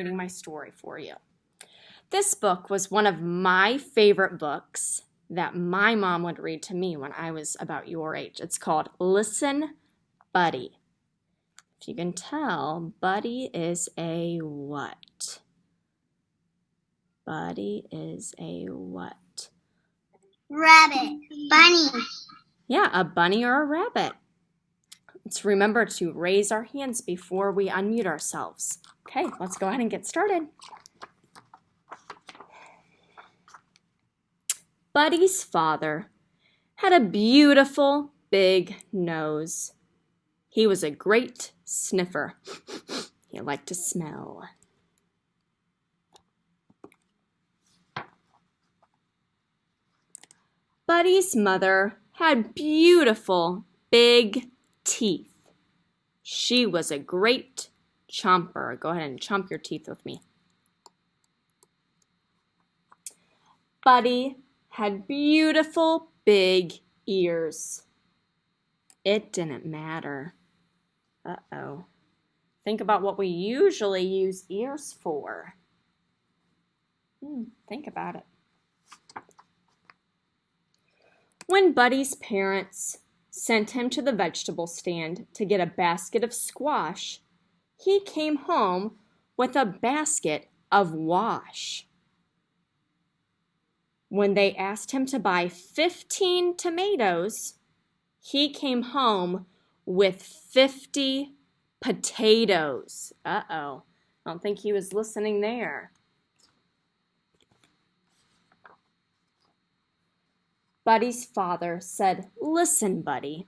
reading my story for you. This book was one of my favorite books that my mom would read to me when I was about your age. It's called Listen, Buddy. If you can tell, Buddy is a what? Buddy is a what? Rabbit. Bunny. Yeah, a bunny or a rabbit. Let's remember to raise our hands before we unmute ourselves. Okay, let's go ahead and get started. Buddy's father had a beautiful big nose. He was a great sniffer. He liked to smell. Buddy's mother had beautiful big teeth. She was a great chomper. Go ahead and chomp your teeth with me. Buddy had beautiful big ears. It didn't matter. Uh-oh. Think about what we usually use ears for. Think about it. When Buddy's parents sent him to the vegetable stand to get a basket of squash, he came home with a basket of wash. When they asked him to buy 15 tomatoes, he came home with 50 potatoes. Uh-oh. I don't think he was listening there. Buddy's father said, "Listen, Buddy,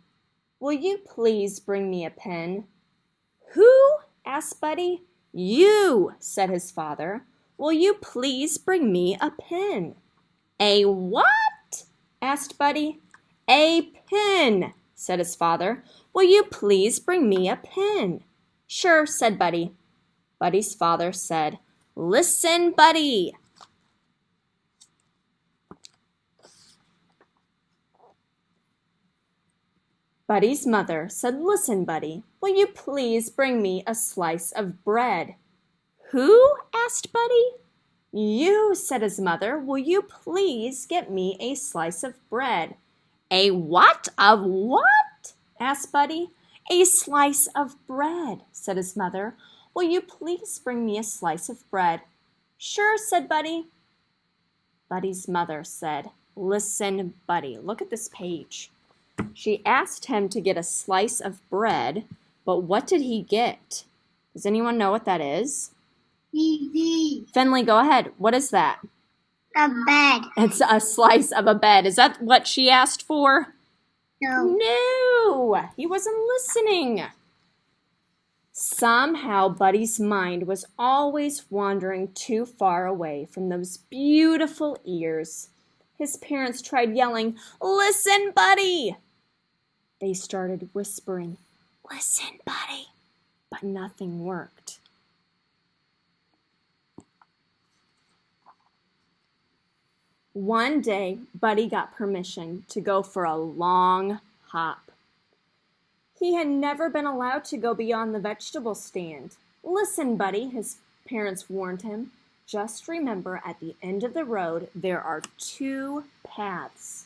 will you please bring me a pen?" "Who?" asked Buddy. "You," said his father. "Will you please bring me a pen?" "A what?" asked Buddy. "A pen," said his father. "Will you please bring me a pen?" "Sure," said Buddy. Buddy's father said, "Listen, Buddy." Buddy's mother said, "Listen, Buddy, will you please bring me a slice of bread?" "Who?" asked Buddy. "You," said his mother. "Will you please get me a slice of bread?" "A what of what?" asked Buddy. "A slice of bread," said his mother. "Will you please bring me a slice of bread?" "Sure," said Buddy. Buddy's mother said, "Listen, Buddy, look at this page." She asked him to get a slice of bread, but what did he get? Does anyone know what that is? Easy. Finley, go ahead. What is that? A bed. It's a slice of a bed. Is that what she asked for? No. No, he wasn't listening. Somehow Buddy's mind was always wandering too far away from those beautiful ears. His parents tried yelling, "Listen, Buddy!" They started whispering, "Listen, Buddy!" But nothing worked. One day, Buddy got permission to go for a long hop. He had never been allowed to go beyond the vegetable stand. "Listen, Buddy," his parents warned him. "Just remember, at the end of the road, there are two paths.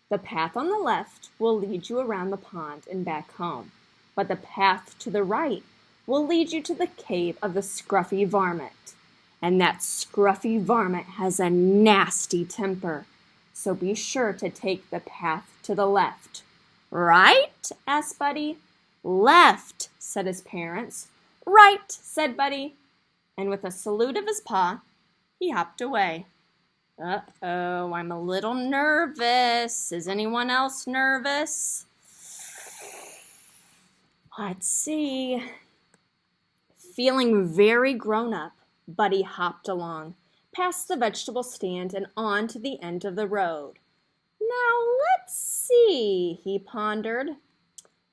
The path on the left will lead you around the pond and back home, but the path to the right will lead you to the cave of the scruffy varmint. And that scruffy varmint has a nasty temper, so be sure to take the path to the left." "Right?" asked Buddy. "Left," said his parents. "Right," said Buddy. And with a salute of his paw, he hopped away. Uh-oh, I'm a little nervous. Is anyone else nervous? Let's see. Feeling very grown up, Buddy hopped along, past the vegetable stand and on to the end of the road. "Now let's see," he pondered.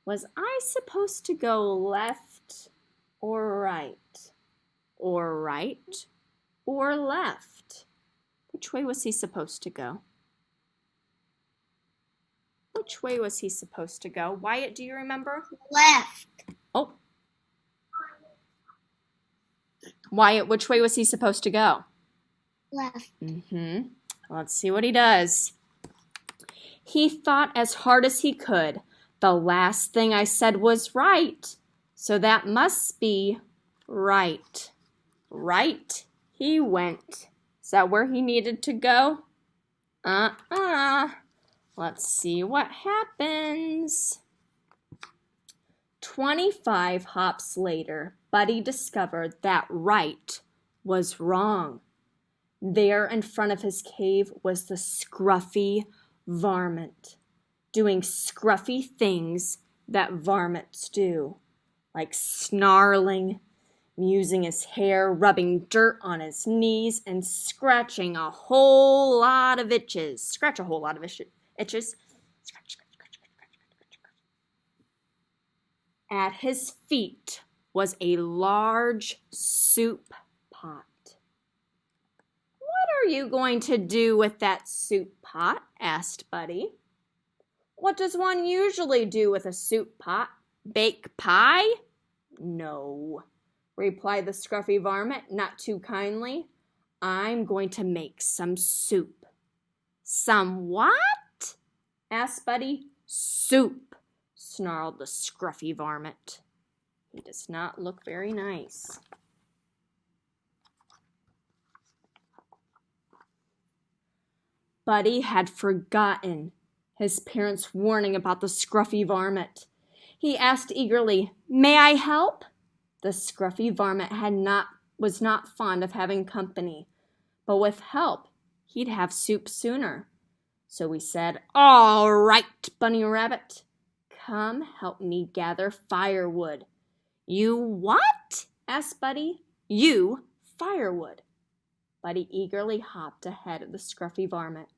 "Was I supposed to go left or right? Or right or left? Which way was he supposed to go? Which way was he supposed to go? Wyatt, do you remember? Left. Oh. Wyatt, which way was he supposed to go? Left. Let's see what he does. He thought as hard as he could. The last thing I said was right, so that must be right. Right he went. Is that where he needed to go? Let's see what happens. 25 hops later, Buddy discovered that right was wrong. There in front of his cave was the scruffy varmint, doing scruffy things that varmints do, like snarling, musing his hair, rubbing dirt on his knees, and scratching a whole lot of itches. Scratch a whole lot of itches. Scratch. At his feet was a large soup pot. "What are you going to do with that soup pot?" asked Buddy. "What does one usually do with a soup pot? Bake pie?" "No," replied the scruffy varmint, not too kindly. "I'm going to make some soup." "Some what?" asked Buddy. "Soup," snarled the scruffy varmint. He does not look very nice. Buddy had forgotten his parents' warning about the scruffy varmint. He asked eagerly, "May I help?" The scruffy varmint was not fond of having company, but with help he'd have soup sooner. So he said, "All right, Bunny Rabbit, come help me gather firewood." "You what?" asked Buddy. "You firewood." Buddy eagerly hopped ahead of the scruffy varmint.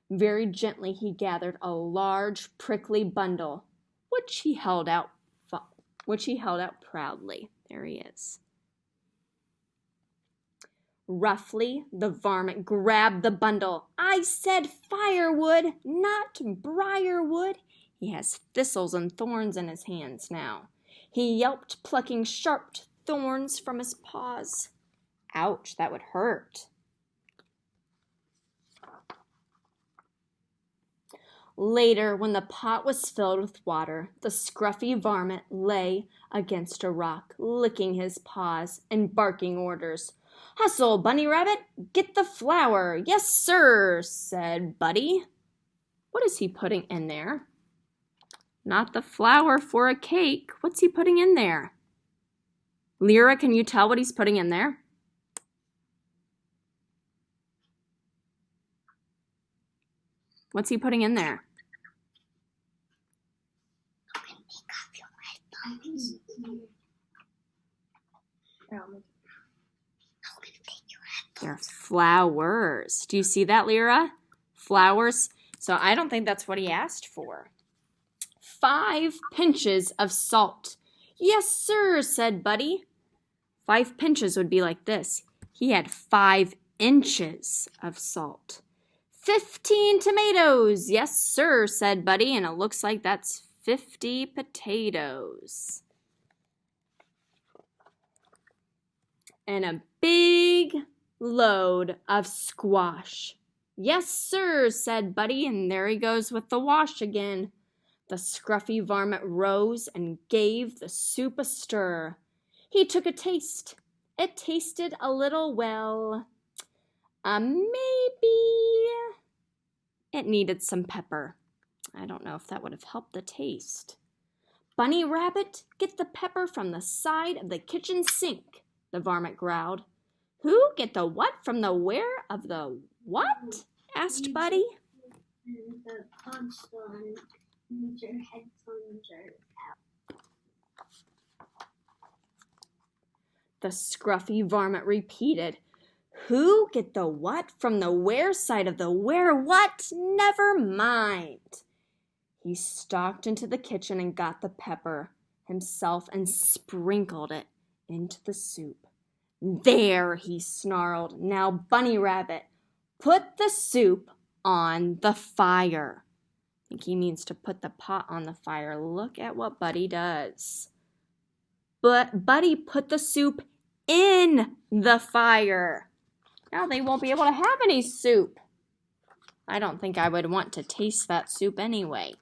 Very gently he gathered a large prickly bundle, which he held out proudly. There he is. Roughly, the varmint grabbed the bundle. "I said firewood, not briarwood." He has thistles and thorns in his hands now. He yelped, plucking sharp thorns from his paws. Ouch, that would hurt. Later, when the pot was filled with water, the scruffy varmint lay against a rock, licking his paws and barking orders. "Hustle, Bunny Rabbit! Get the flour!" "Yes, sir," said Buddy. What is he putting in there? Not the flour for a cake. What's he putting in there? Lyra, can you tell what he's putting in there? What's he putting in there? They're flowers. Do you see that, Lyra? Flowers. So I don't think that's what he asked for. 5 pinches of salt. "Yes, sir," said Buddy. 5 pinches would be like this. He had 5 inches of salt. 15 tomatoes. "Yes, sir," said Buddy, and it looks like that's 50 potatoes. And a big load of squash. "Yes, sir," said Buddy, and there he goes with the wash again. The scruffy varmint rose and gave the soup a stir. He took a taste. It tasted a little, well, maybe it needed some pepper. I don't know if that would have helped the taste. "Bunny Rabbit, get the pepper from the side of the kitchen sink," the varmint growled. "Who? Get the what from the where of the what?" asked Buddy. The scruffy varmint repeated, "Who? Get the what from the where side of the where what? Never mind." He stalked into the kitchen and got the pepper himself and sprinkled it into the soup. "There," he snarled. "Now, Bunny Rabbit, put the soup on the fire." I think he means to put the pot on the fire. Look at what Buddy does. But Buddy put the soup in the fire. Now they won't be able to have any soup. I don't think I would want to taste that soup anyway.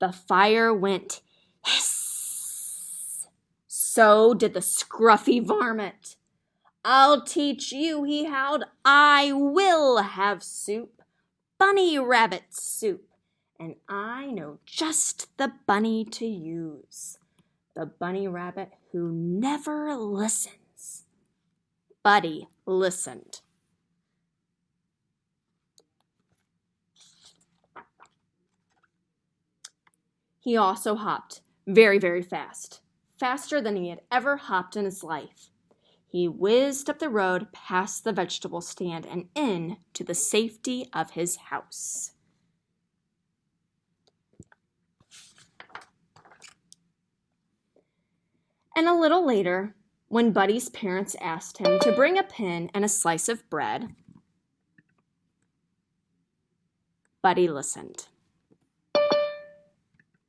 The fire went hiss. So did the scruffy varmint. I'll teach you, he howled. I will have soup, bunny rabbit soup, and I know just the bunny to use. The bunny rabbit who never listens. Buddy listened. He also hopped very, very fast, faster than he had ever hopped in his life. He whizzed up the road past the vegetable stand and in to the safety of his house. And a little later, when Buddy's parents asked him to bring a pin and a slice of bread, Buddy listened.